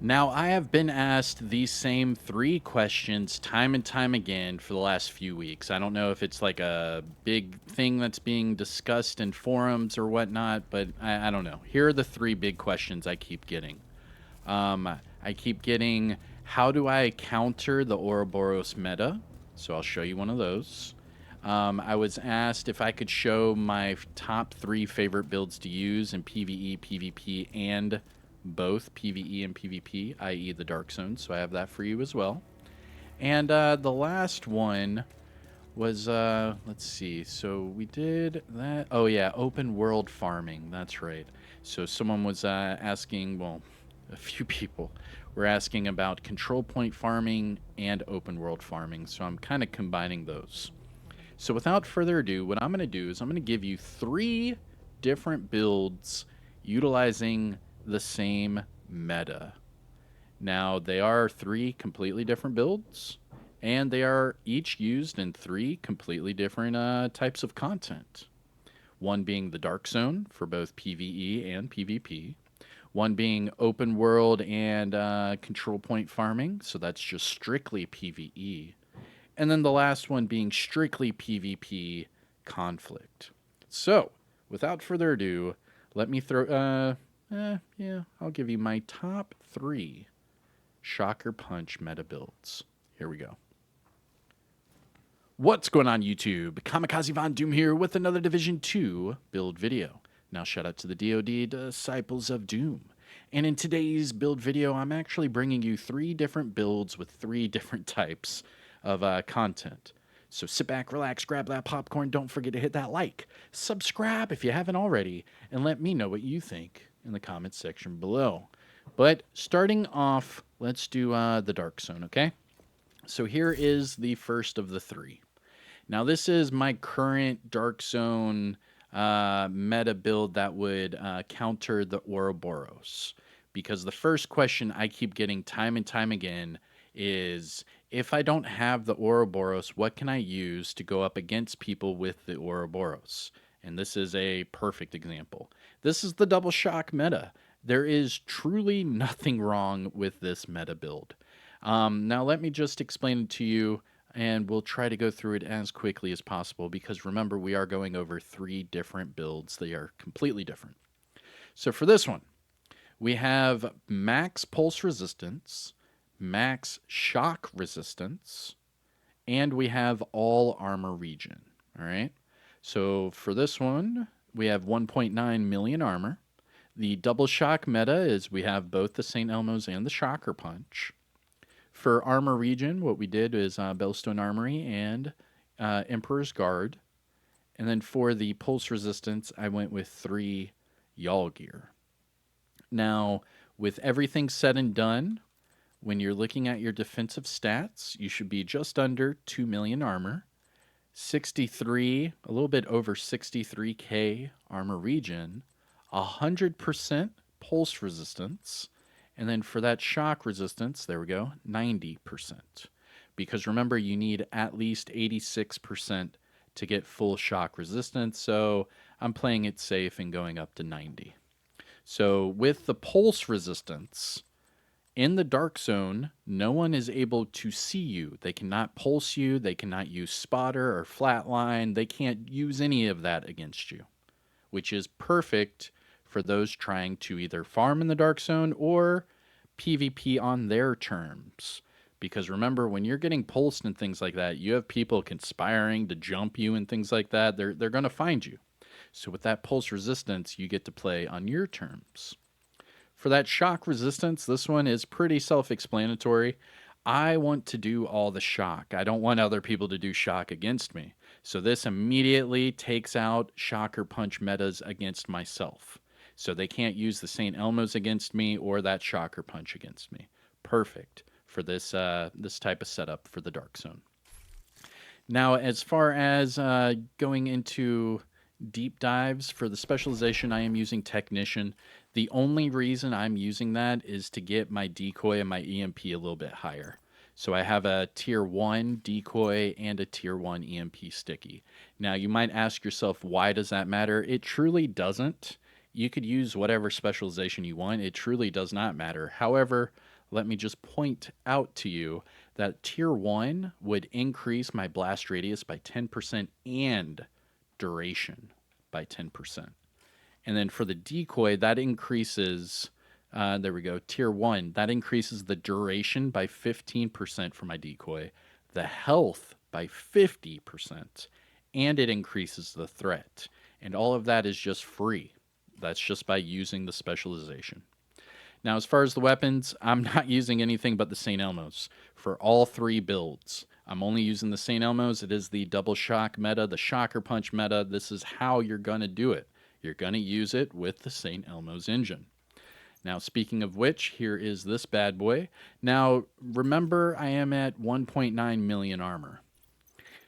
Now, I have been asked these same three questions time and time again for the last few weeks. I don't know if it's like a big thing that's being discussed in forums or whatnot, but I don't know. Here are the three big questions I keep getting. I keep getting, how do I counter the Ouroboros meta? So I'll show you one of those. I was asked if I could show my top three favorite builds to use in PvE, PvP, and both PvE and PvP, i.e. the Dark Zone. So I have that for you as well. And the last one was, let's see. So we did that. Oh, yeah, open world farming. That's right. So someone was asking, well, a few people were asking about control point farming and open world farming. So I'm kind of combining those. So without further ado, what I'm going to do is I'm going to give you three different builds utilizing the same meta. Now, they are three completely different builds, and they are each used in three completely different types of content. One being the Dark Zone for both PvE and PvP. One being open world and control point farming, so that's just strictly PvE. And then the last one being strictly PvP conflict. So, without further ado, let me I'll give you my top three Shocker Punch meta builds. Here we go. What's going on, YouTube? Kamikazevondoom here with another Division 2 build video. Now, shout out to the DoD Disciples of Doom. And in today's build video, I'm actually bringing you three different builds with three different types of content. So sit back, relax, grab that popcorn. Don't forget to hit that like, subscribe if you haven't already, and let me know what you think in the comments section below. But starting off, let's do the Dark Zone, okay? So here is the first of the three. Now, this is my current Dark Zone meta build that would counter the Ouroboros. Because the first question I keep getting time and time again is, if I don't have the Ouroboros, what can I use to go up against people with the Ouroboros? And this is a perfect example. This is the double shock meta. There is truly nothing wrong with this meta build. Now, let me just explain it to you, and we'll try to go through it as quickly as possible because remember, we are going over three different builds. They are completely different. So for this one, we have max pulse resistance, max shock resistance, and we have all armor regen. All right. So for this one, we have 1.9 million armor. The double shock meta is we have both the St. Elmo's and the Shocker Punch. For armor regen, what we did is Bellstone Armory and Emperor's Guard. And then for the pulse resistance, I went with 3 Y'all Gear. Now, with everything said and done, when you're looking at your defensive stats, you should be just under 2 million armor, 63, a little bit over 63k armor regen, 100% pulse resistance, and then for that shock resistance, there we go, 90%. Because remember, you need at least 86% to get full shock resistance, so I'm playing it safe and going up to 90. So with the pulse resistance, in the Dark Zone, no one is able to see you. They cannot pulse you, they cannot use spotter or flatline, they can't use any of that against you, which is perfect for those trying to either farm in the Dark Zone or PvP on their terms. Because remember, when you're getting pulsed and things like that, you have people conspiring to jump you and things like that. They're going to find you. So with that pulse resistance, you get to play on your terms. For that shock resistance, this one is pretty self-explanatory. I want to do all the shock. I don't want other people to do shock against me. So this immediately takes out Shocker Punch metas against myself. So they can't use the St. Elmo's against me or that Shocker Punch against me. Perfect for this this type of setup for the Dark Zone. Now, as far as going into deep dives for the specialization, I am using Technician. The only reason I'm using that is to get my decoy and my EMP a little bit higher. So I have a tier 1 decoy and a tier 1 EMP sticky. Now you might ask yourself, why does that matter? It truly doesn't. You could use whatever specialization you want. It truly does not matter. However, let me just point out to you that tier 1 would increase my blast radius by 10% and duration by 10%. And then for the decoy, that increases, there we go, tier 1, that increases the duration by 15% for my decoy, the health by 50%, and it increases the threat. And all of that is just free. That's just by using the specialization. Now, as far as the weapons, I'm not using anything but the St. Elmo's for all 3 builds. I'm only using the St. Elmo's. It is the double shock meta, the shocker punch meta. This is how you're going to do it. You're going to use it with the St. Elmo's engine. Now, speaking of which, here is this bad boy. Now, remember, I am at 1.9 million armor.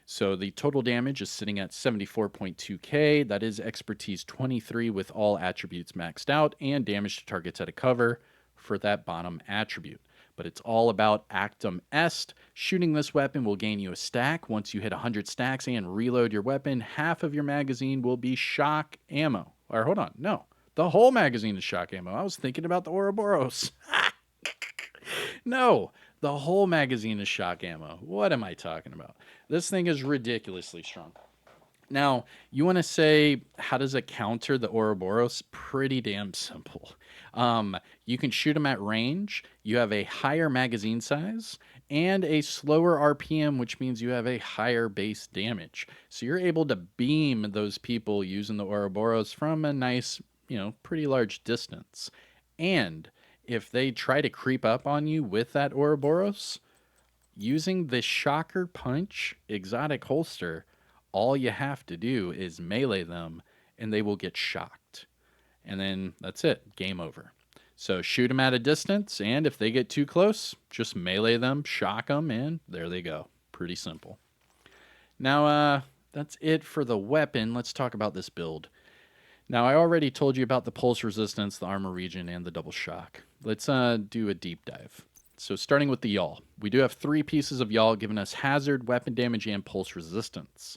So the total damage is sitting at 74.2k. That is expertise 23 with all attributes maxed out and damage to targets at a cover for that bottom attribute. But it's all about Actum Est. Shooting this weapon will gain you a stack. Once you hit 100 stacks and reload your weapon, half of your magazine will be shock ammo. Or hold on, no. The whole magazine is shock ammo. I was thinking about the Ouroboros. No, the whole magazine is shock ammo. What am I talking about? This thing is ridiculously strong. Now, you want to say, how does it counter the Ouroboros? Pretty damn simple. You can shoot them at range. You have a higher magazine size and a slower RPM, which means you have a higher base damage. So you're able to beam those people using the Ouroboros from a nice, pretty large distance. And if they try to creep up on you with that Ouroboros, using the Shocker Punch exotic holster, all you have to do is melee them and they will get shocked. And then that's it, game over. So shoot them at a distance, and if they get too close, just melee them, shock them, and there they go. Pretty simple. Now, that's it for the weapon. Let's talk about this build. Now, I already told you about the pulse resistance, the armor regen, and the double shock. Let's do a deep dive. So starting with the yawl. We do have 3 pieces of yawl giving us hazard, weapon damage, and pulse resistance.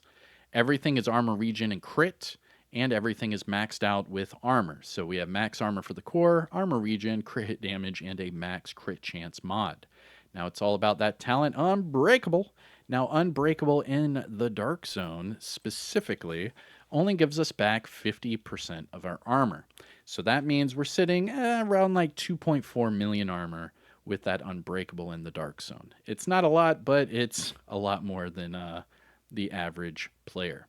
Everything is armor regen and crit, and everything is maxed out with armor. So we have max armor for the core, armor regen, crit hit damage, and a max crit chance mod. Now it's all about that talent, Unbreakable. Now Unbreakable in the Dark Zone specifically only gives us back 50% of our armor. So that means we're sitting around like 2.4 million armor with that Unbreakable in the Dark Zone. It's not a lot, but it's a lot more than the average player.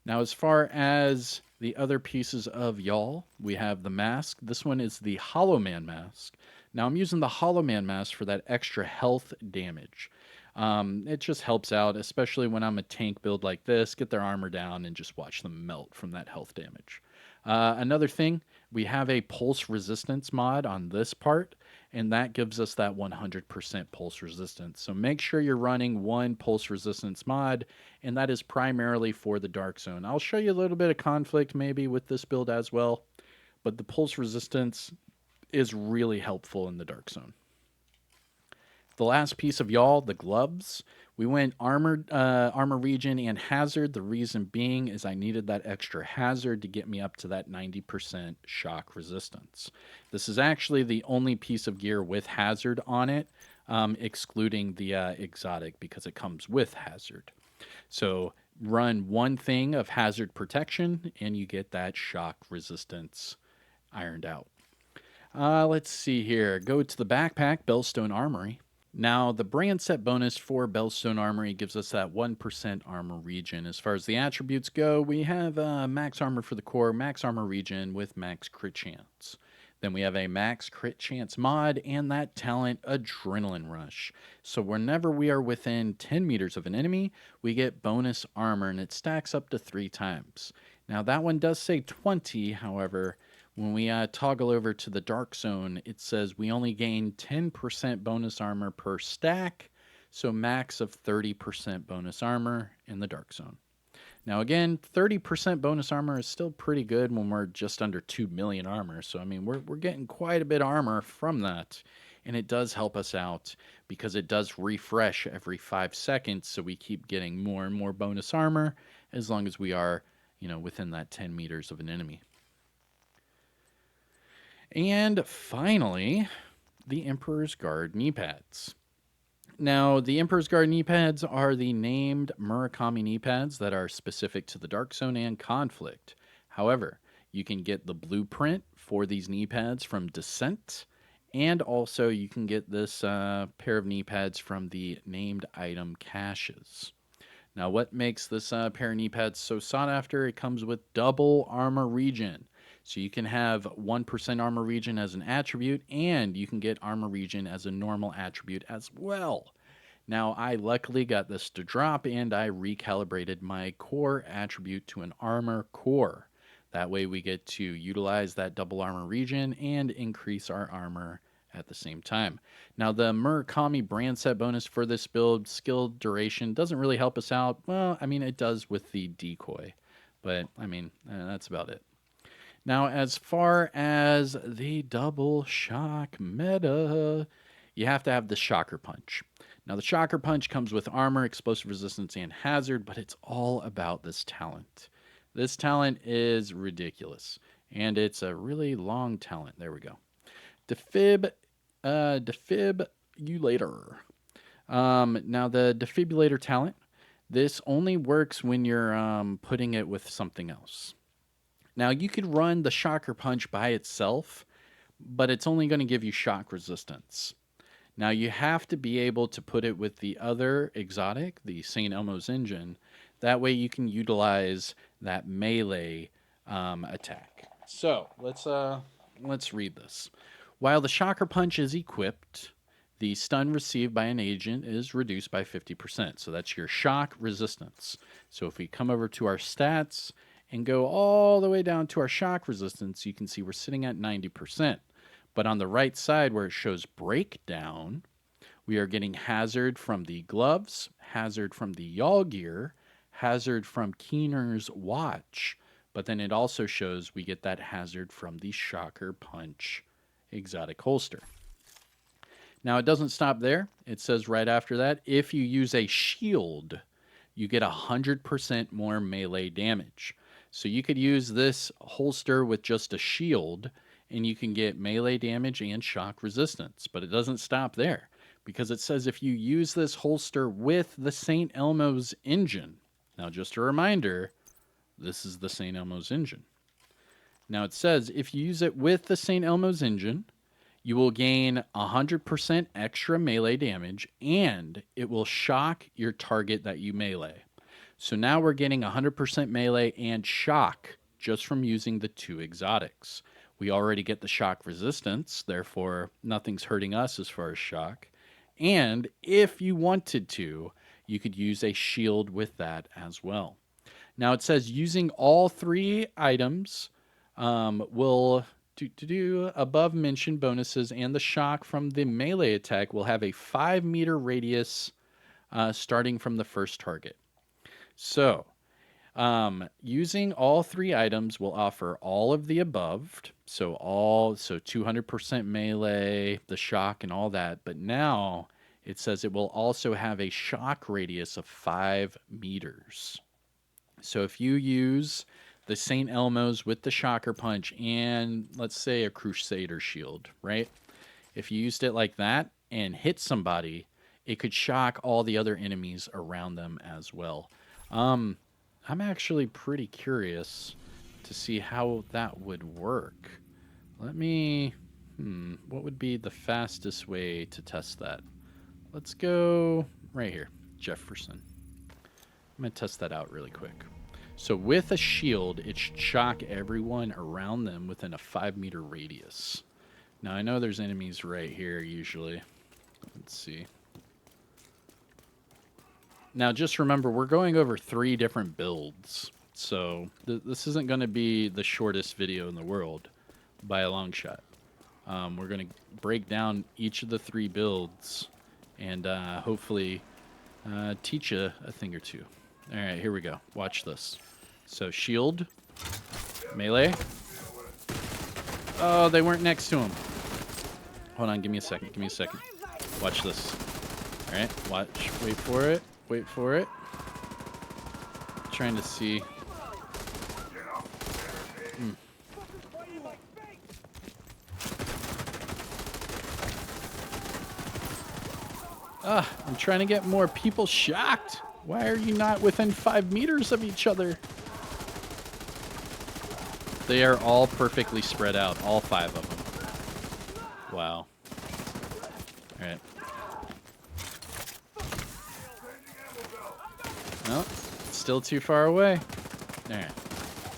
Now, as far as the other pieces of yawl, we have the mask. This one is the Hollow Man mask. Now, I'm using the Hollow Man mask for that extra health damage. It just helps out, especially when I'm a tank build like this, get their armor down and just watch them melt from that health damage. Another thing, we have a pulse resistance mod on this part, and that gives us that 100% pulse resistance. So make sure you're running one pulse resistance mod, and that is primarily for the Dark Zone. I'll show you a little bit of conflict maybe with this build as well, but the pulse resistance is really helpful in the Dark Zone. The last piece of yawl, the gloves. We went armor regen and hazard. The reason being is I needed that extra hazard to get me up to that 90% shock resistance. This is actually the only piece of gear with hazard on it, excluding the exotic because it comes with hazard. So run one thing of hazard protection and you get that shock resistance ironed out. Let's see here. Go to the backpack, Bellstone Armory. Now, the brand set bonus for Bellstone Armory gives us that 1% armor regen. As far as the attributes go, we have max armor for the core, max armor regen with max crit chance. Then we have a max crit chance mod and that talent Adrenaline Rush. So whenever we are within 10 meters of an enemy, we get bonus armor and it stacks up to 3 times. Now, that one does say 20, however, when we toggle over to the Dark Zone, it says we only gain 10% bonus armor per stack, so max of 30% bonus armor in the Dark Zone. Now again, 30% bonus armor is still pretty good when we're just under 2 million armor, so I mean, we're getting quite a bit of armor from that, and it does help us out because it does refresh every 5 seconds, so we keep getting more and more bonus armor as long as we are, within that 10 meters of an enemy. And finally, the Emperor's Guard knee pads. Now, the Emperor's Guard knee pads are the named Murakami knee pads that are specific to the Dark Zone and Conflict. However, you can get the blueprint for these knee pads from Descent, and also you can get this pair of knee pads from the named item caches. Now, what makes this pair of knee pads so sought after? It comes with double armor regen. So you can have 1% armor regen as an attribute, and you can get armor regen as a normal attribute as well. Now, I luckily got this to drop, and I recalibrated my core attribute to an armor core. That way we get to utilize that double armor regen and increase our armor at the same time. Now, the Murakami brand set bonus for this build, skill duration, doesn't really help us out. Well, I mean, it does with the decoy, but I mean, that's about it. Now, as far as the double shock meta, you have to have the Shocker Punch. Now, the Shocker Punch comes with armor, explosive resistance, and hazard, but it's all about this talent. This talent is ridiculous, and it's a really long talent. There we go. Defibrillator. Now, the defibrillator talent, this only works when you're putting it with something else. Now, you could run the Shocker Punch by itself, but it's only going to give you shock resistance. Now, you have to be able to put it with the other exotic, the St. Elmo's Engine. That way you can utilize that melee attack. So, let's read this. While the Shocker Punch is equipped, the stun received by an agent is reduced by 50%. So that's your shock resistance. So if we come over to our stats and go all the way down to our shock resistance, you can see we're sitting at 90%. But on the right side where it shows breakdown, we are getting hazard from the gloves, hazard from the yaw gear, hazard from Keener's watch, but then it also shows we get that hazard from the Shocker Punch exotic holster. Now, it doesn't stop there. It says right after that, if you use a shield, you get 100% more melee damage. So you could use this holster with just a shield, and you can get melee damage and shock resistance. But it doesn't stop there, because it says if you use this holster with the St. Elmo's Engine. Now, just a reminder, this is the St. Elmo's Engine. Now, it says if you use it with the St. Elmo's Engine, you will gain 100% extra melee damage, and it will shock your target that you melee. So now we're getting 100% melee and shock just from using the two exotics. We already get the shock resistance, therefore nothing's hurting us as far as shock. And if you wanted to, you could use a shield with that as well. Now it says using all three items will do above mentioned bonuses, and the shock from the melee attack will have a 5-meter radius starting from the first target. So, using all three items will offer all of the above. So 200% melee, the shock, and all that. But now it says it will also have a shock radius of 5 meters. So if you use the St. Elmo's with the Shocker Punch and let's say a Crusader Shield, right? If you used it like that and hit somebody, it could shock all the other enemies around them as well. I'm actually pretty curious to see how that would work. Let me, what would be the fastest way to test that? Let's go right here, Jefferson. I'm going to test that out really quick. So with a shield, it should shock everyone around them within a 5-meter radius. Now, I know there's enemies right here usually. Let's see. Now, just remember, we're going over 3 different builds. So this isn't going to be the shortest video in the world by a long shot. We're going to break down each of the 3 builds and hopefully teach you a thing or two. All right, here we go. Watch this. So shield, melee. Oh, they weren't next to him. Hold on, give me a second. Give me a second. Watch this. All right, watch. Wait for it. Wait for it. Trying to see. I'm trying to get more people shocked. Why are you not within 5 meters of each other? They are all perfectly spread out, all 5 of them. Wow. All right. No, still too far away. All right.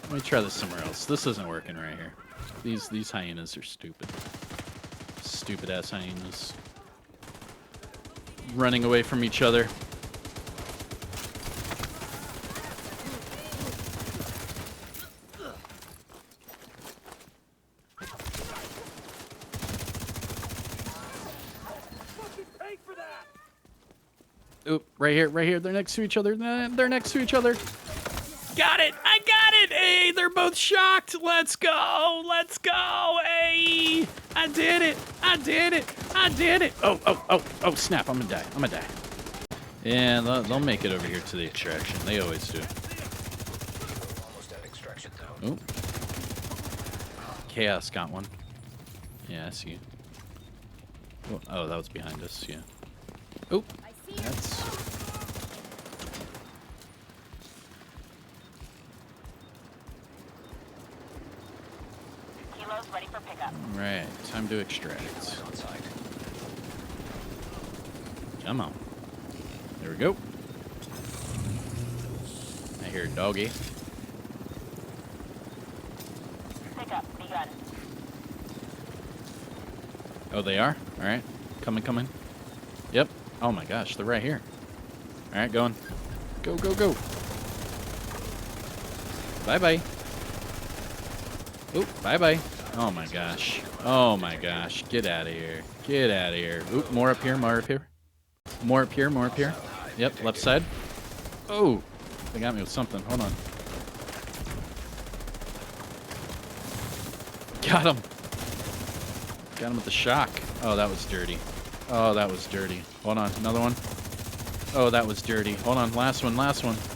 Let me try this somewhere else. This isn't working right here. These hyenas are stupid. Stupid ass hyenas. Running away from each other. Oop, right here, right here. They're next to each other. They're next to each other. Got it! I got it! Hey, they're both shocked. Let's go! Let's go! Hey! I did it! I did it! I did it! Oh, snap. I'm gonna die. I'm gonna die. Yeah, they'll make it over here to the extraction. They always do. Almost at extraction though. Oop. Chaos got one. Yeah, I see you. Oh, that was behind us, yeah. Oop. That's... Kilo's ready for pickup. Right, time to extract. Come on. There we go. I hear a doggy. Pickup begun. Oh, they are? Alright. Coming. Yep. Oh my gosh, they're right here. Alright, going. Go. Bye-bye. Oop, bye-bye. Oh my gosh. Oh my gosh. Get out of here. Get out of here. Oop, more up here. More up here. Yep, left side. Oh, they got me with something. Hold on. Got him. Got him with the shock. Oh, that was dirty. Hold on, another one. Oh, that was dirty. Hold on, last one.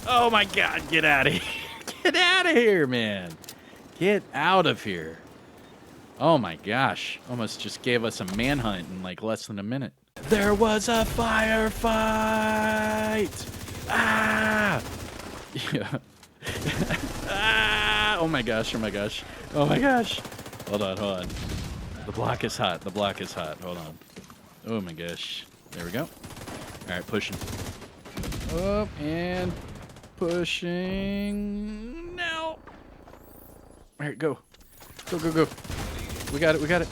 Oh my God, get out of here. Get out of here, man. Get out of here. Oh my gosh. Almost just gave us a manhunt in like less than a minute. There was a firefight. Ah! Yeah. Ah! Oh my gosh. Hold on. The block is hot. Hold on. Oh my gosh. There we go. All right, pushing. Up and pushing. Now. All right, go. We got it.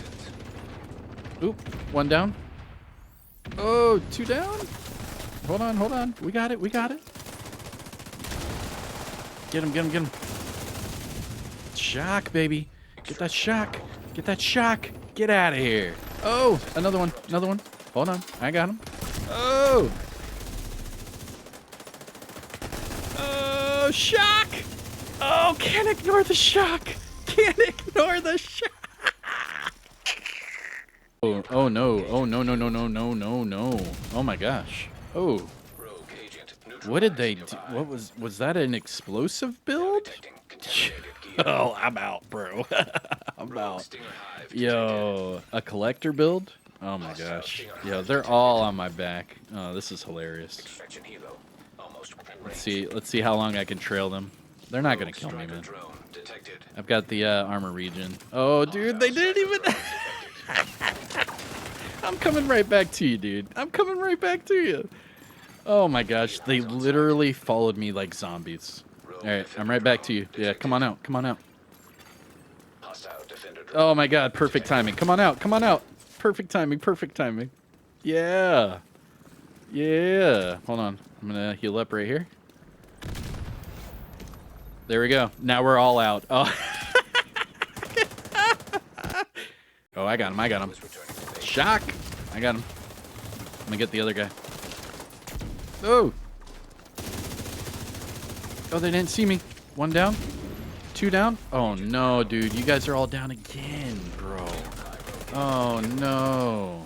Oop, 1 down. Oh, 2 down. Hold on. We got it. Get him. Shock, baby. Get that shock. Get out of here. Oh, another one. Hold on. I got him. Oh, shock. Oh, can't ignore the shock. Oh no. Oh my gosh. Oh. What did they do? What was that an explosive build? Oh, I'm out, bro. I'm out. Yo, a collector build? Oh my gosh. Yo, they're all on my back. Oh, this is hilarious. Let's see how long I can trail them. They're not gonna kill me, man. I've got the armor regen. Oh, dude, they didn't even... I'm coming right back to you, dude. Oh my gosh, they literally followed me like zombies. All right, I'm right back to you. Yeah, come on out. Oh my God, perfect timing. Come on out. Perfect timing. Yeah. Hold on. I'm gonna heal up right here. There we go. Now we're all out. Oh. Oh, I got him. Shock. I got him. I'm gonna get the other guy. Oh. Oh, they didn't see me. 1 down. 2 down. Oh no, dude. You guys are all down again, bro. Oh no.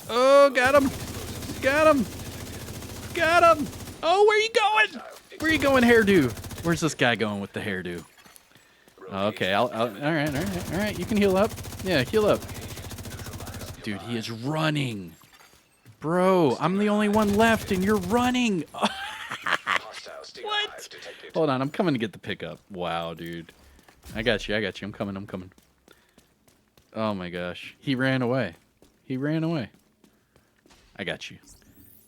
Oh, got him. Oh, where you going, hairdo? Where's this guy going with the hairdo? Okay, all right. You can heal up. Yeah, heal up. Dude, he is running. Bro, I'm the only one left and you're running. Hostiles still alive What? detected. Hold on, I'm coming to get the pickup. Wow, dude. I got you. I'm coming. Oh my gosh. He ran away. I got you.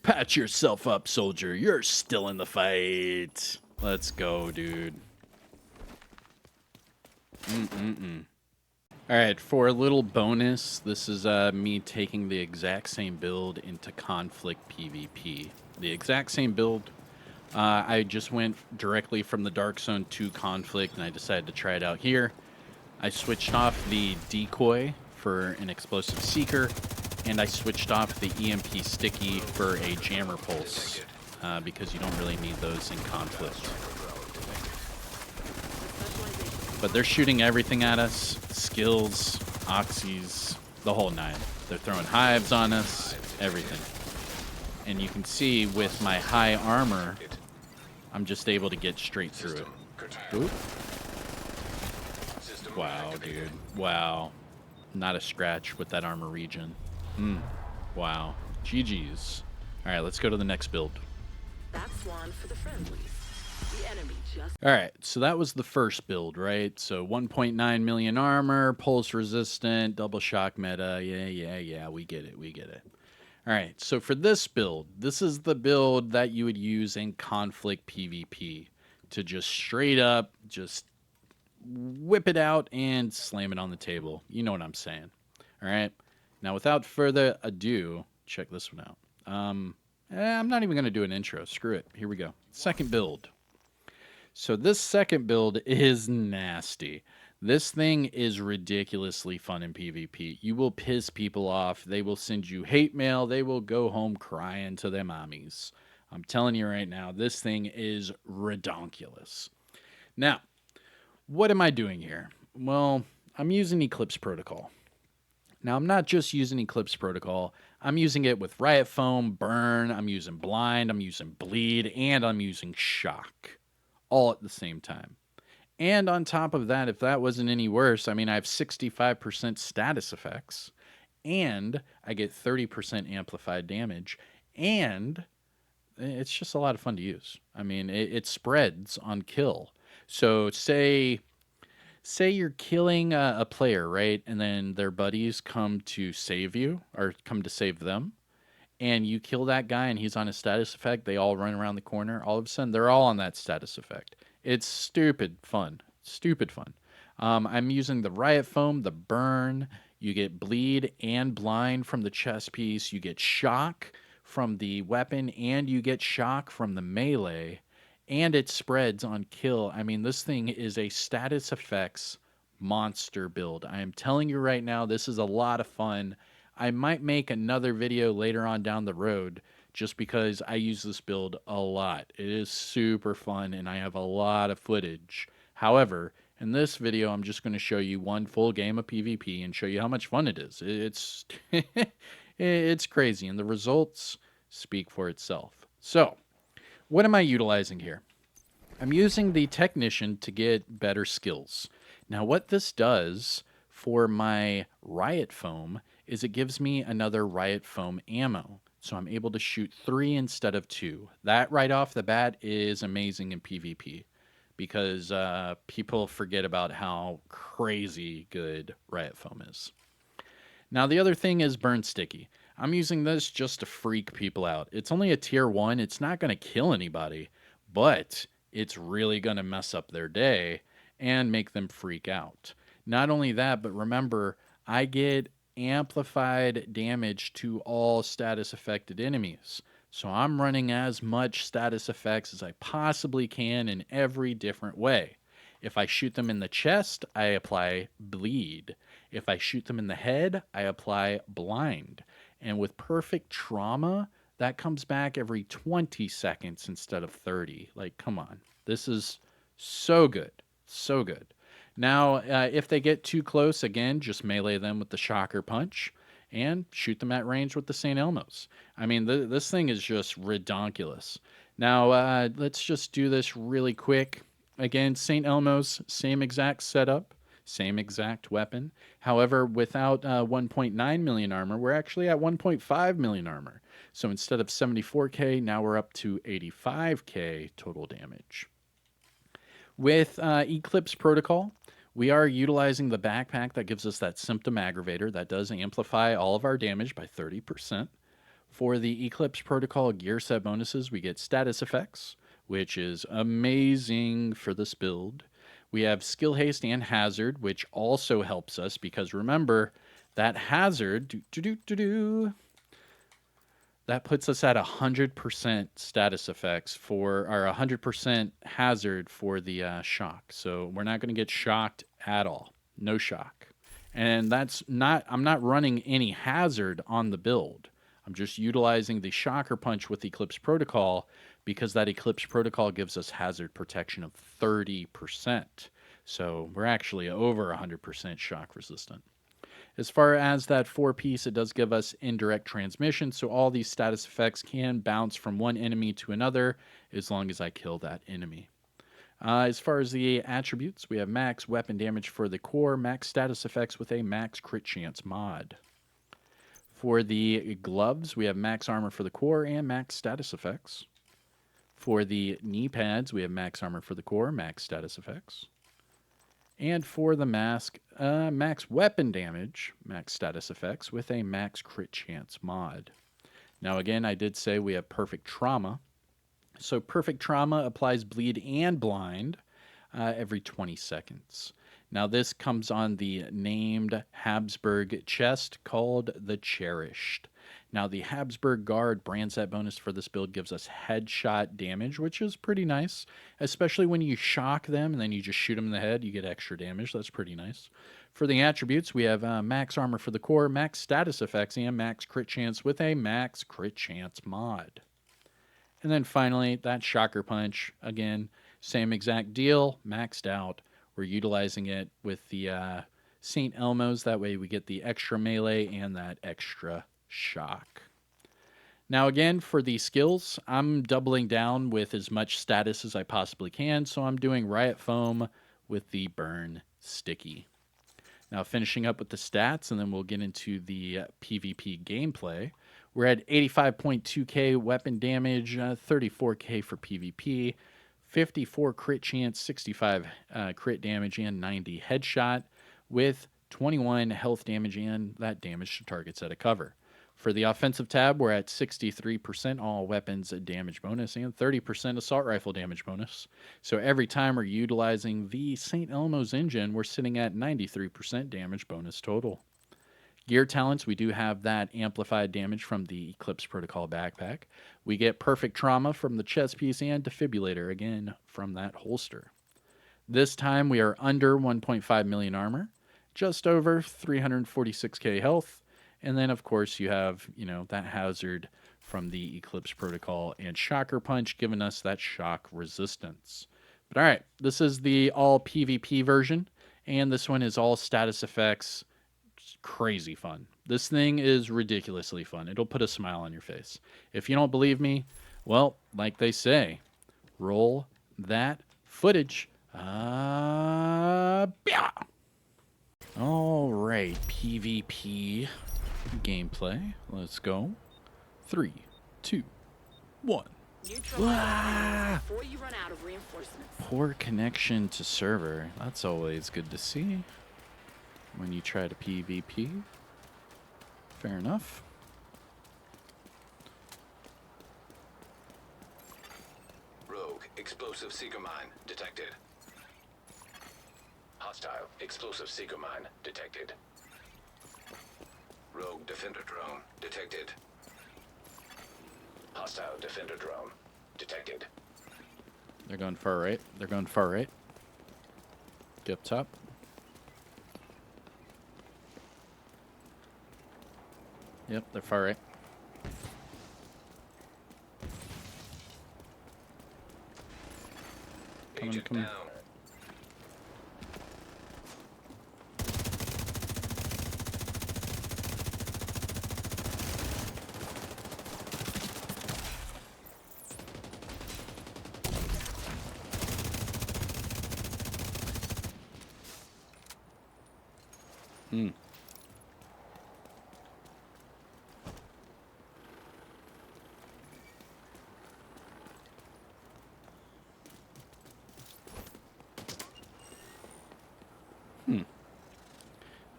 Patch yourself up, soldier. You're still in the fight. Let's go, dude. Alright, for a little bonus, this is me taking the exact same build into Conflict PvP. The exact same build. I just went directly from the Dark Zone to Conflict, and I decided to try it out here. I switched off the decoy for an explosive seeker, and I switched off the EMP sticky for a jammer pulse, because you don't really need those in Conflict. But they're shooting everything at us. Skills, oxys, the whole nine. They're throwing hives on us, everything. And you can see with my high armor, I'm just able to get straight through it. Oop. Wow, dude. Wow. Not a scratch with that armor regen. Wow. GG's. All right, let's go to the next build. That's one for the friendlies. The enemy just All right, so that was the first build, right? So 1.9 million armor, pulse resistant, double shock meta. Yeah, we get it. All right, so for this build, this is the build that you would use in Conflict PvP to just straight up just whip it out and slam it on the table. You know what I'm saying. All right, now without further ado, check this one out. I'm not even going to do an intro. Screw it. Here we go. Second build. So this second build is nasty. This thing is ridiculously fun in PvP. You will piss people off. They will send you hate mail. They will go home crying to their mommies. I'm telling you right now, this thing is redonkulous. Now, what am I doing here? Well, I'm using Eclipse Protocol. Now, I'm not just using Eclipse Protocol. I'm using it with Riot Foam, Burn, I'm using Blind, I'm using Bleed, and I'm using Shock. All at the same time. And on top of that, if that wasn't any worse, I mean, I have 65% status effects, and I get 30% amplified damage, and it's just a lot of fun to use. I mean, it spreads on kill. So say you're killing a player, right? And then their buddies come to save you, or come to save them, and you kill that guy and he's on a status effect, they all run around the corner. All of a sudden, they're all on that status effect. It's stupid fun. I'm using the Riot Foam, the Burn. You get Bleed and Blind from the chest piece. You get Shock from the weapon, and you get Shock from the melee. And it spreads on kill. I mean, this thing is a status effects monster build. I am telling you right now, this is a lot of fun. I might make another video later on down the road just because I use this build a lot. It is super fun and I have a lot of footage. However, in this video, I'm just going to show you one full game of PvP and show you how much fun it is. It's it's crazy and the results speak for itself. So, what am I utilizing here? I'm using the Technician to get better skills. Now, what this does for my Riot Foam is it gives me another Riot Foam ammo. So I'm able to shoot 3 instead of 2. That right off the bat is amazing in PvP because people forget about how crazy good Riot Foam is. Now the other thing is Burn Sticky. I'm using this just to freak people out. It's only a tier 1. It's not going to kill anybody, but it's really going to mess up their day and make them freak out. Not only that, but remember, I get amplified damage to all status affected enemies. So I'm running as much status effects as I possibly can in every different way. If I shoot them in the chest, I apply Bleed. If I shoot them in the head, I apply Blind. And with Perfect Trauma, that comes back every 20 seconds instead of 30. Like, come on. This is so good. So good. Now, if they get too close, again, just melee them with the Shocker Punch and shoot them at range with the St. Elmo's. I mean, this thing is just redonkulous. Now, let's just do this really quick. Again, St. Elmo's, same exact setup, Same exact weapon. However, without 1.9 million armor, we're actually at 1.5 million armor. So instead of 74k, now we're up to 85k total damage. With Eclipse Protocol, we are utilizing the backpack that gives us that symptom aggravator that does amplify all of our damage by 30%. For the Eclipse Protocol gear set bonuses, we get status effects, which is amazing for this build. We have skill haste and hazard, which also helps us because remember that hazard that puts us at 100% status effects for our 100% hazard for the shock. So we're not going to get shocked at all. No shock. And I'm not running any hazard on the build. I'm just utilizing the shocker punch with Eclipse Protocol because that Eclipse Protocol gives us hazard protection of 30%. So we're actually over 100% shock resistant. As far as that 4-piece, it does give us indirect transmission, so all these status effects can bounce from one enemy to another as long as I kill that enemy. As far as the attributes, we have max weapon damage for the core, max status effects with a max crit chance mod. For the gloves, we have max armor for the core and max status effects. For the knee pads, we have max armor for the core, max status effects. And for the mask, max weapon damage, max status effects with a max crit chance mod. Now again, I did say we have perfect trauma. So perfect trauma applies bleed and blind every 20 seconds. Now this comes on the named Habsburg chest called the Cherished. Now the Habsburg Guard brand set bonus for this build gives us headshot damage, which is pretty nice, especially when you shock them and then you just shoot them in the head, you get extra damage. That's pretty nice. For the attributes, we have max armor for the core, max status effects, and max crit chance with a max crit chance mod. And then finally, that shocker punch, again, same exact deal, maxed out. We're utilizing it with the St. Elmo's. That way we get the extra melee and that extra shock. Now again, for the skills, I'm doubling down with as much status as I possibly can. So I'm doing Riot Foam with the Burn Sticky. Now finishing up with the stats, and then we'll get into the PvP gameplay. We're at 85.2k weapon damage, 34k for PvP, 54 crit chance, 65 crit damage, and 90 headshot, with 21 health damage and that damage to targets at a cover. For the offensive tab, we're at 63% all weapons damage bonus and 30% assault rifle damage bonus. So every time we're utilizing the St. Elmo's engine, we're sitting at 93% damage bonus total. Gear talents, we do have that amplified damage from the Eclipse Protocol backpack. We get perfect trauma from the chest piece and defibrillator, again, from that holster. This time we are under 1.5 million armor, just over 346k health, and then of course you have, that hazard from the Eclipse Protocol and shocker punch giving us that shock resistance. But all right, this is the all PvP version, and this one is all status effects. Crazy fun. This thing is ridiculously fun. It'll put a smile on your face. If you don't believe me, well, like they say, roll that footage. All right, PvP gameplay. Let's go. 3, 2, 1. Neutralize before you run out of reinforcements. Poor connection to server. That's always good to see when you try to PvP. Fair enough. Rogue explosive seeker mine detected. Hostile explosive seeker mine detected. Rogue defender drone detected. Hostile defender drone detected. They're going far right. They're going far right. Get up top. Yep, they're far right. Agent Coming. down. Hmm.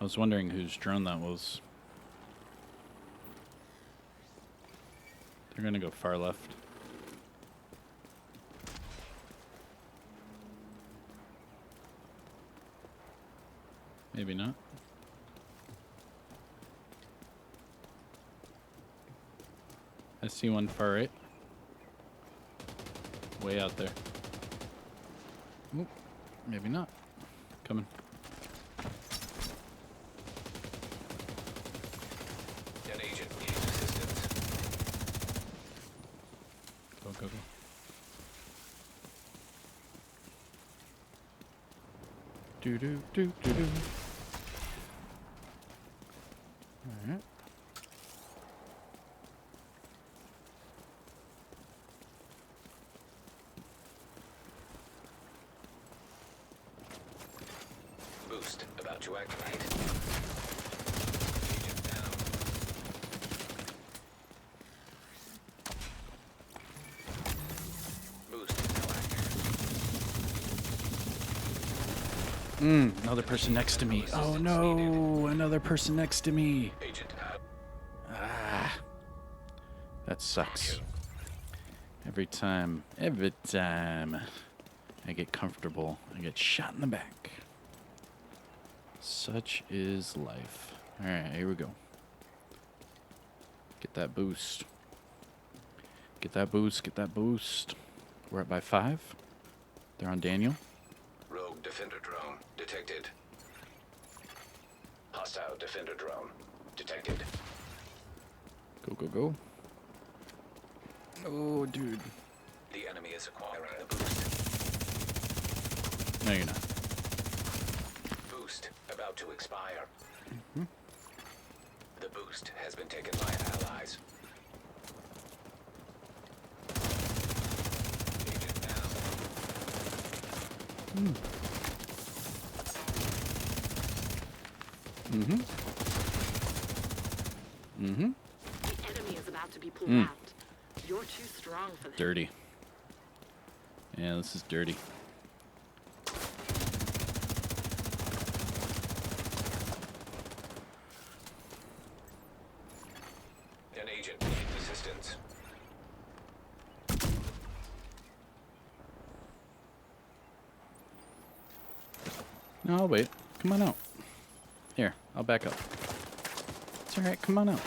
I was wondering whose drone that was. They're gonna go far left. Maybe not. I see one far right. Way out there. Oop, maybe not. Coming. An agent needs assistance. Go, go, go. Do, do, do, do, do. Alright. Boost about to activate. Agent down. Boost now active. Another person next to me. Oh no, another person next to me. Agent out. Ah, that sucks. Every time I get comfortable, I get shot in the back. Such is life. Alright, here we go. Get that boost. Get that boost, get that boost. We're up by 5. They're on Daniel. Rogue defender drone detected. Hostile defender drone detected. Go, go, go. Oh, dude. The enemy is acquiring the boost. No, you're not. Boost about to expire. The boost has been taken by allies. Agent down. The enemy is about to be pulled out. You're too strong for them. Dirty. Yeah, this is dirty. An agent needs assistance. No, I'll wait. Come on out. Here, I'll back up. It's alright, come on out.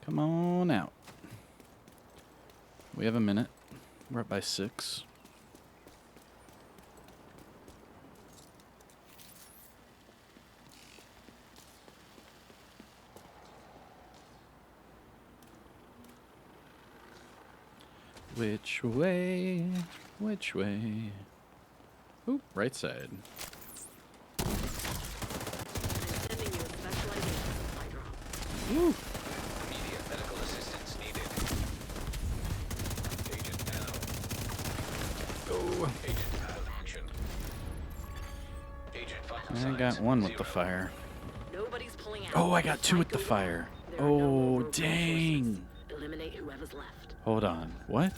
Come on out. We have a minute. We're up by 6. Which way? Which way? Oop, right side. I'm sending you a specialization supply drop. Woo! Immediate medical assistance needed. Agent down. Go. Agent out of action. Agent vital I signs got one with the 0. fire. Nobody's pulling out. Oh, I got 2 with the Fight goes fire. on. There are no more Oh, rogue dang. resources. Eliminate whoever's left. Hold on. What?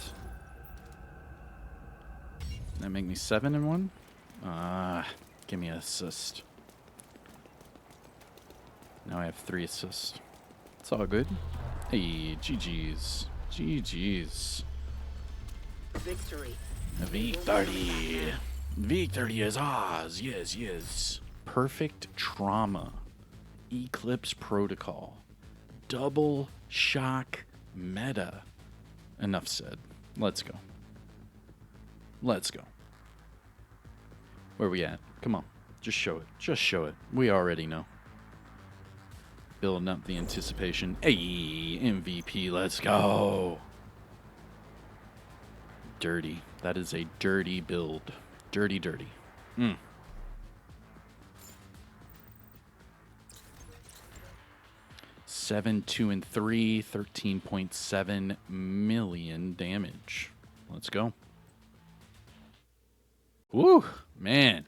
That make me 7 and 1? Give me an assist. Now I have 3 assists. It's all good. Hey, GG's. GG's. Victory. Victory. Victory is ours. Yes, yes. Perfect trauma. Eclipse protocol. Double shock meta. Enough said. Let's go. Let's go. Where we at? Come on. Just show it. Just show it. We already know. Building up the anticipation. Hey, MVP. Let's go. Dirty. That is a dirty build. Dirty, dirty. 7, 2, and 3. 13.7 million damage. Let's go. Woo, man.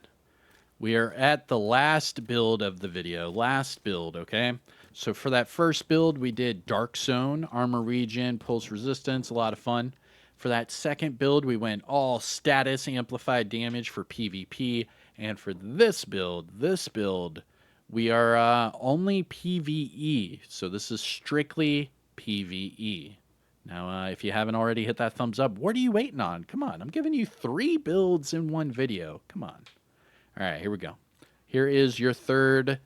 We are at the last build of the video. Last build, okay? So for that first build, we did Dark Zone, Armor Regen, Pulse Resistance, a lot of fun. For that second build, we went all status amplified damage for PvP. And for this build, we are only PvE. So this is strictly PvE. Now, if you haven't already hit that thumbs up, what are you waiting on? Come on, I'm giving you 3 builds in one video. Come on. All right, here we go. Here is your third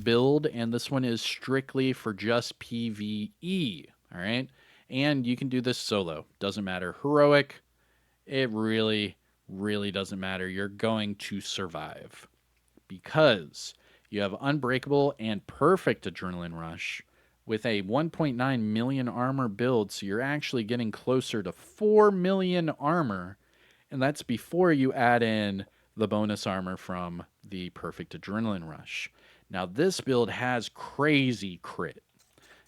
build, and this one is strictly for just PvE. All right, and you can do this solo. Doesn't matter. Heroic, it really, really doesn't matter. You're going to survive because you have Unbreakable and Perfect Adrenaline Rush with a 1.9 million armor build, so you're actually getting closer to 4 million armor, and that's before you add in the bonus armor from the Perfect Adrenaline Rush. Now, this build has crazy crit.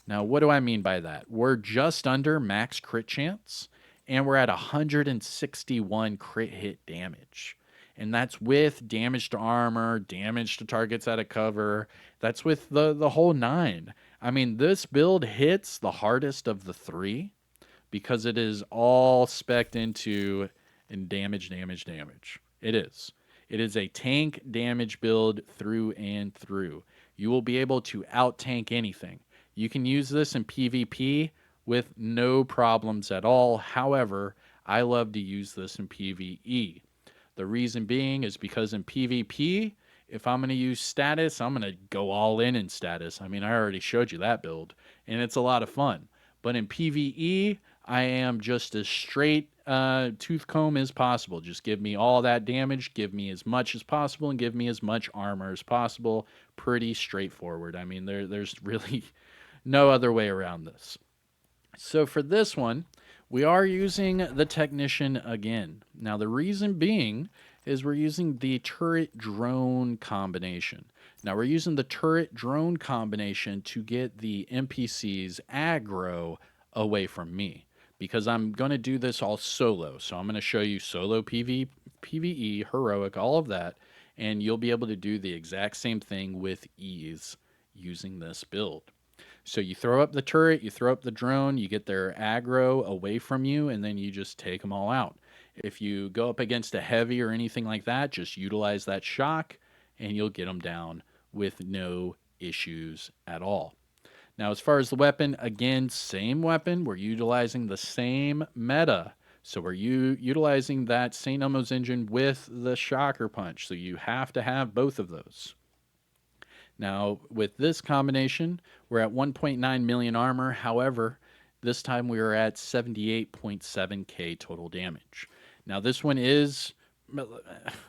Now, what do I mean by that? We're just under max crit chance, and we're at 161 crit hit damage. And that's with damage to armor, damage to targets out of cover. That's with the whole 9. I mean, this build hits the hardest of the 3 because it is all spec'd into in damage. It is. It is a tank damage build through and through. You will be able to out-tank anything. You can use this in PvP with no problems at all. However, I love to use this in PvE. The reason being is because in PvP, if I'm going to use status, I'm going to go all in status. I mean, I already showed you that build, and it's a lot of fun. But in PvE, I am just as straight tooth comb as possible. Just give me all that damage, give me as much as possible, and give me as much armor as possible. Pretty straightforward. I mean, there's really no other way around this. So for this one, we are using the Technician again. Now, the reason being is we're using the turret-drone combination. Now, we're using the turret-drone combination to get the NPCs aggro away from me, because I'm going to do this all solo. So I'm going to show you solo PvE, heroic, all of that, and you'll be able to do the exact same thing with ease using this build. So you throw up the turret, you throw up the drone, you get their aggro away from you, and then you just take them all out. If you go up against a heavy or anything like that, just utilize that shock, and you'll get them down with no issues at all. Now, as far as the weapon, again, same weapon. We're utilizing the same meta. So we're utilizing that St. Elmo's engine with the shocker punch. So you have to have both of those. Now, with this combination, we're at 1.9 million armor. However, this time we are at 78.7k total damage. Now, this one is,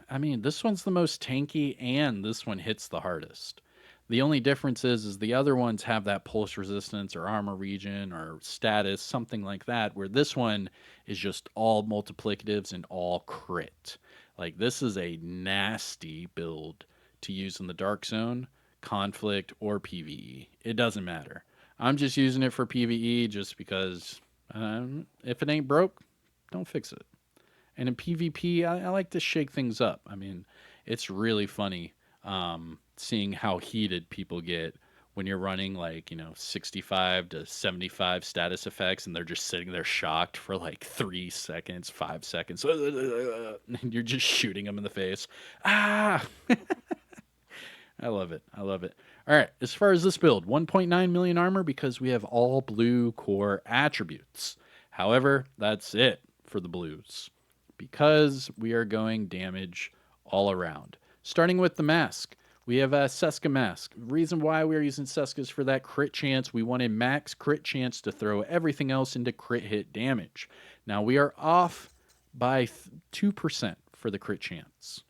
I mean, this one's the most tanky, and this one hits the hardest. The only difference is the other ones have that pulse resistance or armor regen or status, something like that, where this one is just all multiplicatives and all crit. Like, this is a nasty build to use in the Dark Zone, Conflict, or PvE. It doesn't matter. I'm just using it for PvE just because if it ain't broke, don't fix it. And in PvP, I like to shake things up. I mean, it's really funny seeing how heated people get when you're running, like, 65 to 75 status effects, and they're just sitting there shocked for like 3 seconds, 5 seconds, and you're just shooting them in the face. Ah! I love it. I love it. All right, as far as this build, 1.9 million armor because we have all blue core attributes. However, that's it for the blues because we are going damage all around. Starting with the mask, we have a Seska mask. The reason why we are using Seska is for that crit chance. We wanted max crit chance to throw everything else into crit hit damage. Now, we are off by 2% for the crit chance.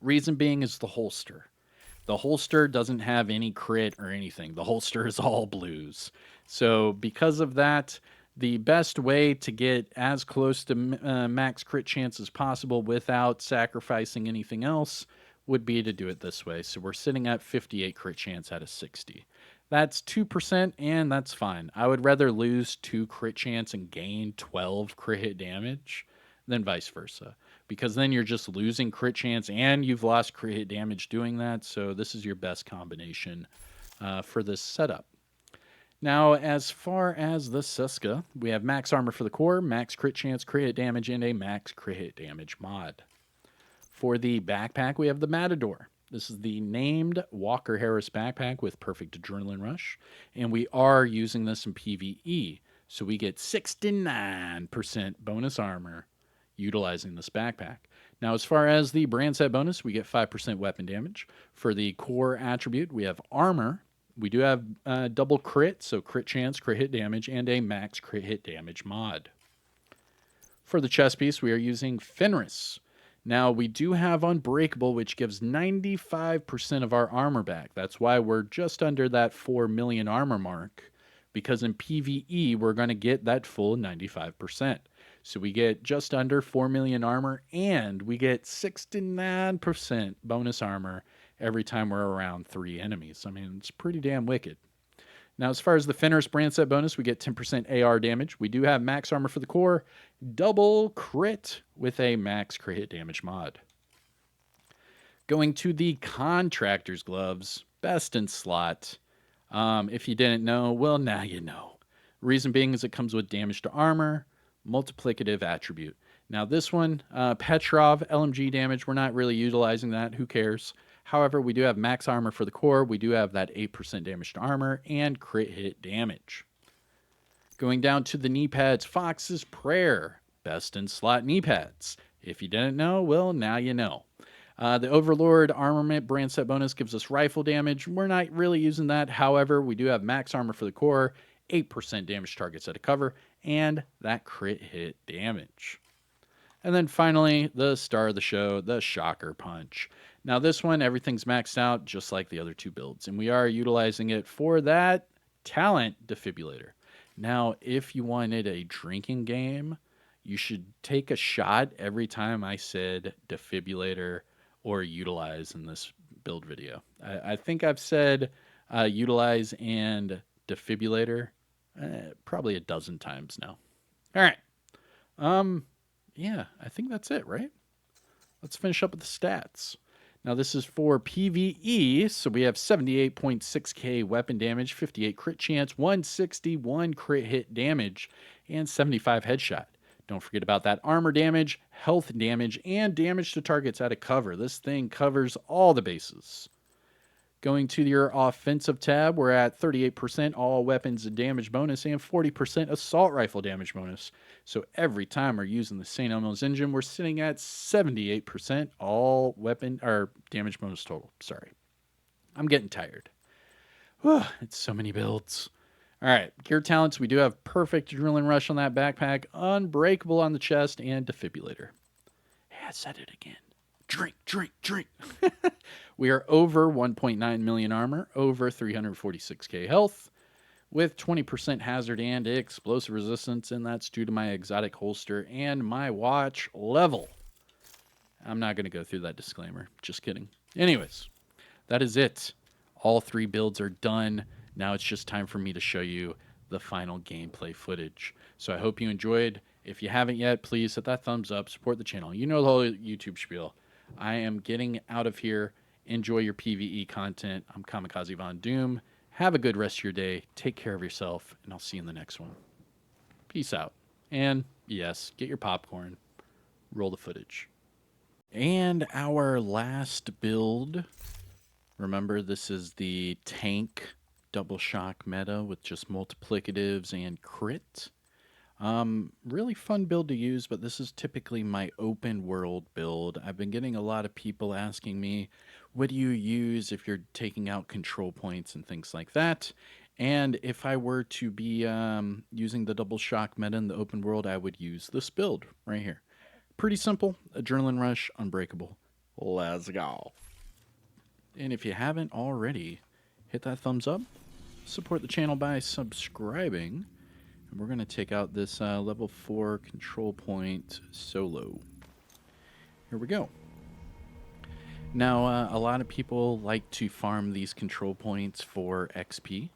Reason being is the holster. The holster doesn't have any crit or anything. The holster is all blues. So because of that, the best way to get as close to max crit chance as possible without sacrificing anything else would be to do it this way. So we're sitting at 58 crit chance out of 60. That's 2%, and that's fine. I would rather lose 2 crit chance and gain 12 crit hit damage than vice versa. because then you're just losing crit chance and you've lost crit hit damage doing that. So this is your best combination for this setup. Now, as far as the Suska, we have max armor for the core, max crit chance, crit hit damage, and a max crit hit damage mod. For the backpack, we have the Matador. This is the named Walker Harris backpack with perfect adrenaline rush, and we are using this in PVE, so we get 69% bonus armor utilizing this backpack. Now, as far as the brand set bonus, we get 5% weapon damage. For the core attribute, we have armor. We do have double crit, so crit chance, crit hit damage, and a max crit hit damage mod. For the chest piece, we are using Fenris. Now, we do have Unbreakable, which gives 95% of our armor back. That's why we're just under that 4 million armor mark, because in PvE, we're going to get that full 95%. So we get just under 4 million armor, and we get 69% bonus armor every time we're around 3 enemies. I mean, it's pretty damn wicked. Now, as far as the Fenris brand set bonus, we get 10% AR damage. We do have max armor for the core, double crit with a max crit hit damage mod. Going to the Contractor's Gloves, best in slot. If you didn't know, well, now you know. Reason being is it comes with damage to armor, multiplicative attribute. Now, this one, Petrov, LMG damage, we're not really utilizing that. Who cares? However, we do have max armor for the core. We do have that 8% damage to armor and crit hit damage. Going down to the knee pads, Fox's Prayer. Best in slot knee pads. If you didn't know, well, now you know. The Overlord Armament brand set bonus gives us rifle damage. We're not really using that. However, we do have max armor for the core, 8% damage targets at a cover, and that crit hit damage. And then finally, the star of the show, the Shocker Punch. Now this one, everything's maxed out just like the other two builds, and we are utilizing it for that talent defibrillator. Now, if you wanted a drinking game, you should take a shot every time I said defibrillator or utilize in this build video. I think I've said utilize and defibrillator probably a dozen times now. All right. Yeah, I think that's it, right? Let's finish up with the stats. Now, this is for PVE, so we have 78.6k weapon damage, 58 crit chance, 161 crit hit damage, and 75 headshot. Don't forget about that armor damage, health damage, and damage to targets out of cover. This thing covers all the bases. Going to your offensive tab, we're at 38% all weapons damage bonus and 40% assault rifle damage bonus. So every time we're using the St. Elmo's engine, we're sitting at 78% all weapon or damage bonus total. Sorry. I'm getting tired. Whew, it's so many builds. All right, gear talents, we do have perfect adrenaline rush on that backpack, unbreakable on the chest, and defibrillator. Hey, I said it again. Drink, drink, drink. We are over 1.9 million armor, over 346k health, with 20% hazard and explosive resistance, and that's due to my exotic holster and my watch level. I'm not going to go through that disclaimer. Just kidding. Anyways, that is it. All 3 builds are done. Now it's just time for me to show you the final gameplay footage. So I hope you enjoyed. If you haven't yet, please hit that thumbs up, support the channel. You know the whole YouTube spiel. I am getting out of here. Enjoy your PvE content. I'm Kamikazevondoom. Have a good rest of your day. Take care of yourself, and I'll see you in the next one. Peace out. And yes, get your popcorn. Roll the footage. And our last build. Remember, this is the tank double shock meta with just multiplicatives and crit. Really fun build to use, but this is typically my open world build. I've been getting a lot of people asking me, what do you use if you're taking out control points and things like that? And if I were to be using the double shock meta in the open world, I would use this build right here. Pretty simple, adrenaline rush, unbreakable. Let's go. And if you haven't already, hit that thumbs up, support the channel by subscribing. And we're going to take out this level 4 control point solo. Here we go. Now, a lot of people like to farm these control points for XP.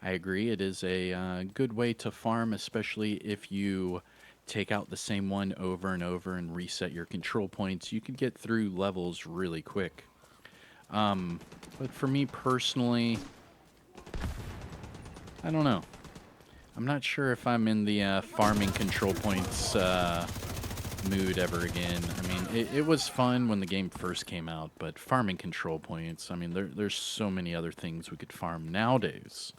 I agree. It is a good way to farm, especially if you take out the same one over and over and reset your control points, you can get through levels really quick. But for me personally, I don't know. I'm not sure if I'm in the farming control points mood ever again. I mean, it was fun when the game first came out, but farming control points, I mean, there's so many other things we could farm nowadays.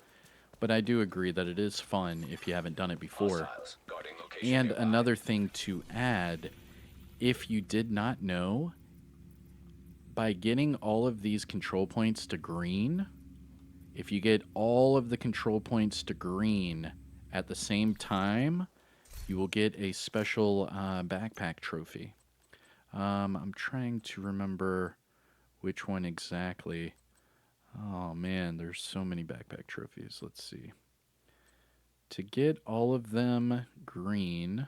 But I do agree that it is fun if you haven't done it before. Hostiles guarding location And nearby. another thing to add, if you did not know, by getting all of these control points to green, if you get all of the control points to green at the same time, you will get a special backpack trophy. I'm trying to remember which one exactly. Oh man, there's so many backpack trophies. Let's see. To get all of them green,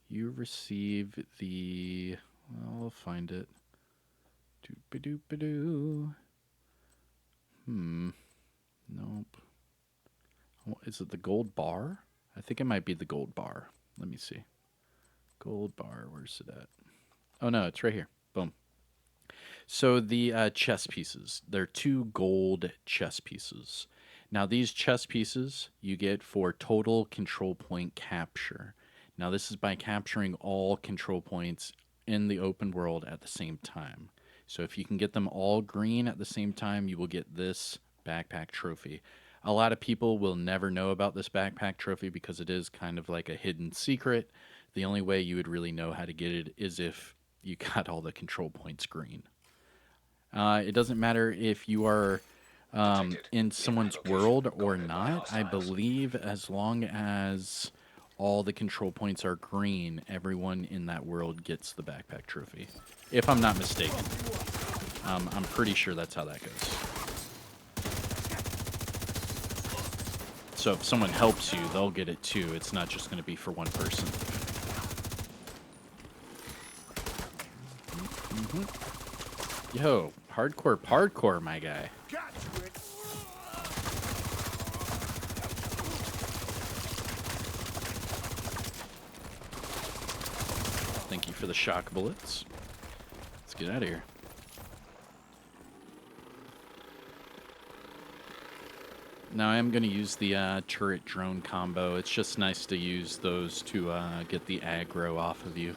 you receive the... Well, I'll find it. Doop-a-doop-a-doo. Nope. Is it the gold bar? I think it might be the gold bar. Let me see. Gold bar, where's it at? Oh no, it's right here. Boom. So the chess pieces, they're 2 gold chess pieces. Now these chess pieces you get for total control point capture. Now this is by capturing all control points in the open world at the same time. So if you can get them all green at the same time, you will get this backpack trophy. A lot of people will never know about this backpack trophy because it is kind of like a hidden secret. The only way you would really know how to get it is if you got all the control points green. It doesn't matter if you are in someone's world or not. I believe as long as all the control points are green, everyone in that world gets the backpack trophy. If I'm not mistaken. I'm pretty sure that's how that goes. So if someone helps you, they'll get it too. It's not just going to be for one person. Yo, hardcore parkour, my guy. Thank you for the shock bullets. Let's get out of here. Now I am going to use the turret drone combo. It's just nice to use those to get the aggro off of you.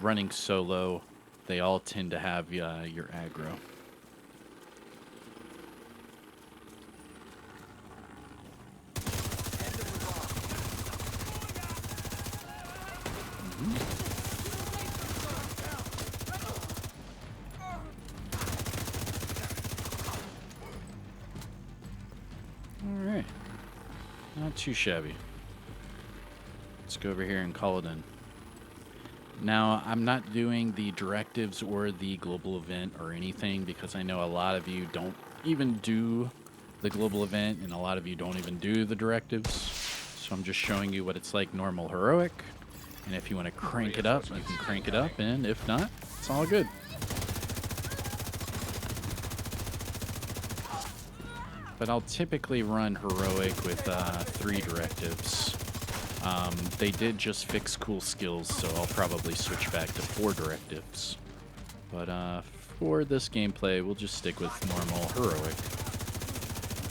Running solo, they all tend to have your aggro. Alright. Not too shabby. Let's go over here and call it in. Now, I'm not doing the directives or the global event or anything because I know a lot of you don't even do the global event and a lot of you don't even do the directives. So I'm just showing you what it's like normal heroic. And if you want to crank it up, you can crank it up. And if not, it's all good. But I'll typically run heroic with 3 directives. They did just fix cool skills, so I'll probably switch back to 4 directives. But for this gameplay, we'll just stick with normal heroic.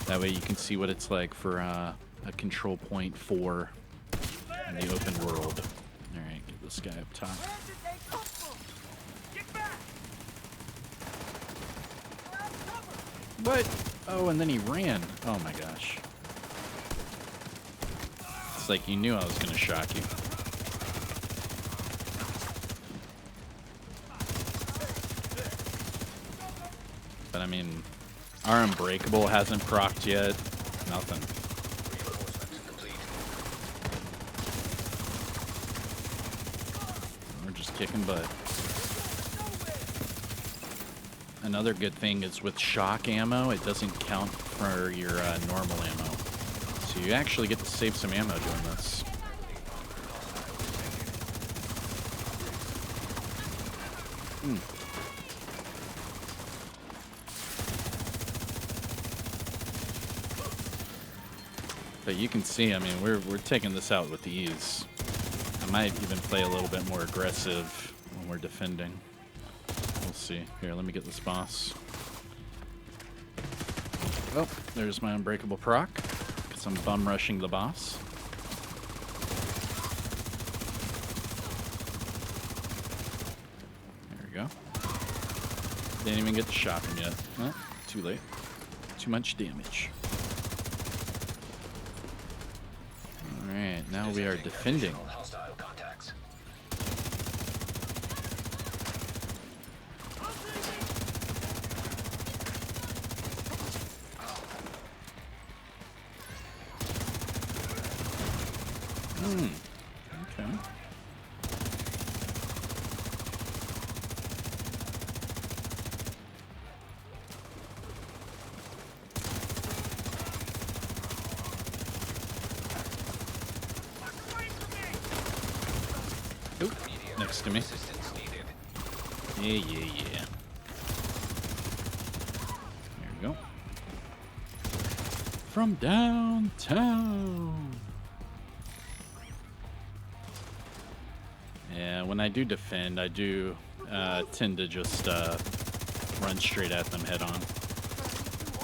That way you can see what it's like for a control point 4 in the open world. Alright, get this guy up top. What? Oh, and then he ran. Oh my gosh. It's like you knew I was going to shock you. But I mean, our Unbreakable hasn't procced yet. Nothing. Reinforcement complete. We're just kicking butt. Another good thing is with shock ammo, it doesn't count for your normal ammo. So you actually get to save some ammo doing this. But you can see, I mean, we're taking this out with ease. I might even play a little bit more aggressive when we're defending. We'll see. Here, let me get this boss. Oh, there's my unbreakable proc, because I'm bum rushing the boss. There we go. Didn't even get to shot him yet. Well, too late. Too much damage. Alright, now we are defending. Hostile contacts. Okay. Oop, next to me. Assistance needed. Yeah. There we go. From downtown. Yeah, when I do defend, I do tend to just run straight at them head on.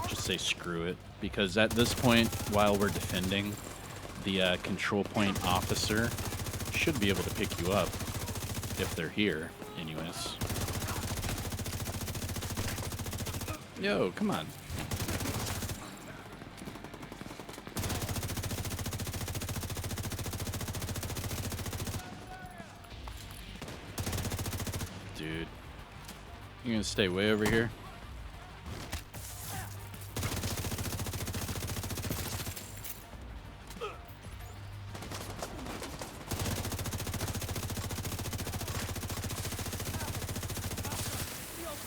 Just say screw it. Because at this point, while we're defending, the control point officer should be able to pick you up if they're here, anyways. Yo, come on. Dude. You gonna stay way over here?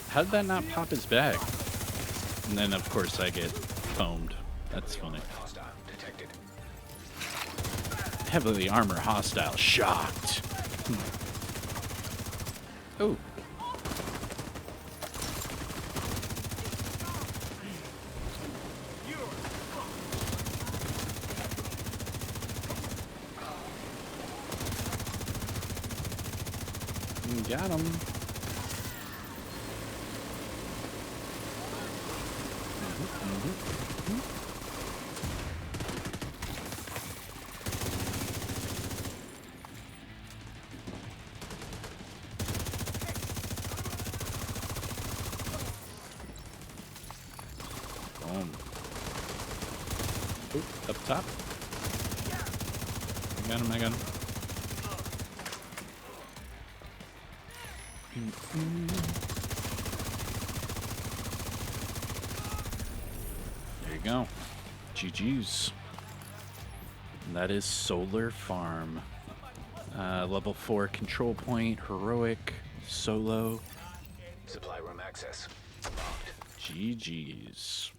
How did that not pop his bag? And then, of course, I get foamed. That's funny. Hostile detected. Heavily armor hostile. Shocked. Oh. Got him. Boom. Oop, up top. I got him. There you go. GG's. And that is Solar Farm. Level 4 control point, heroic, solo. Supply room access. Locked. GG's.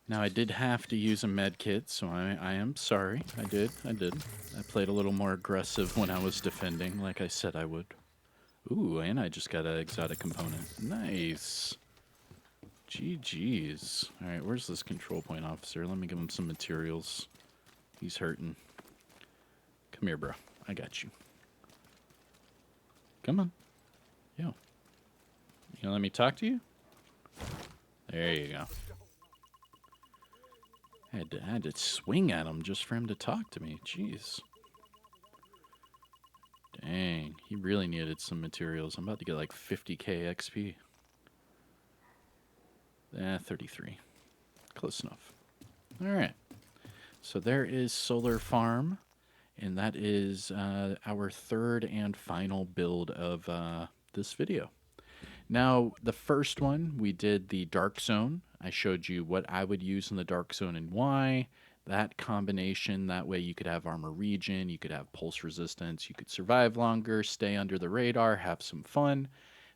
Now, I did have to use a med kit, so I am sorry. I did. I played a little more aggressive when I was defending, like I said I would. Ooh, and I just got an exotic component. Nice. GG's. All right, where's this control point officer? Let me give him some materials. He's hurting. Come here, bro. I got you. Come on. Yo. You gonna let me talk to you? There you go. I had to swing at him just for him to talk to me. Jeez. Dang. He really needed some materials. I'm about to get like 50k XP. 33. Close enough. Alright. So there is Solar Farm. And that is our third and final build of this video. Now, the first one, we did the Dark Zone. I showed you what I would use in the Dark Zone and why. That combination, that way you could have armor regen, you could have pulse resistance, you could survive longer, stay under the radar, have some fun.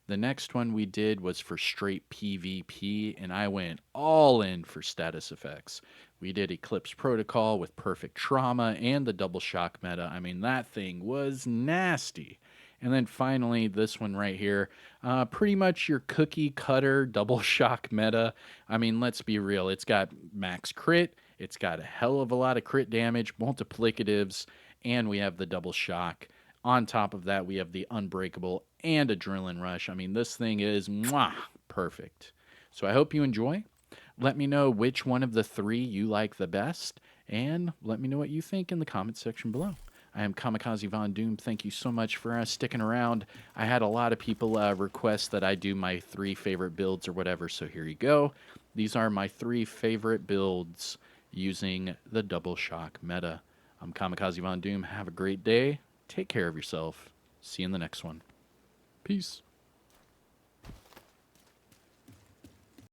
The next one we did was for straight PvP, and I went all in for status effects. We did Eclipse Protocol with perfect trauma and the double shock meta. I mean, that thing was nasty. And then finally, this one right here, pretty much your cookie cutter double shock meta. I mean, let's be real. It's got max crit. It's got a hell of a lot of crit damage, multiplicatives, and we have the double shock. On top of that, we have the unbreakable and adrenaline rush. I mean, this thing is mwah, perfect. So I hope you enjoy. Let me know which one of the three you like the best, and let me know what you think in the comments section below. I am Kamikazevondoom. Thank you so much for sticking around. I had a lot of people request that I do my 3 favorite builds or whatever, so here you go. These are my 3 favorite builds using the double shock meta. I'm Kamikazevondoom. Have a great day. Take care of yourself. See you in the next one. Peace.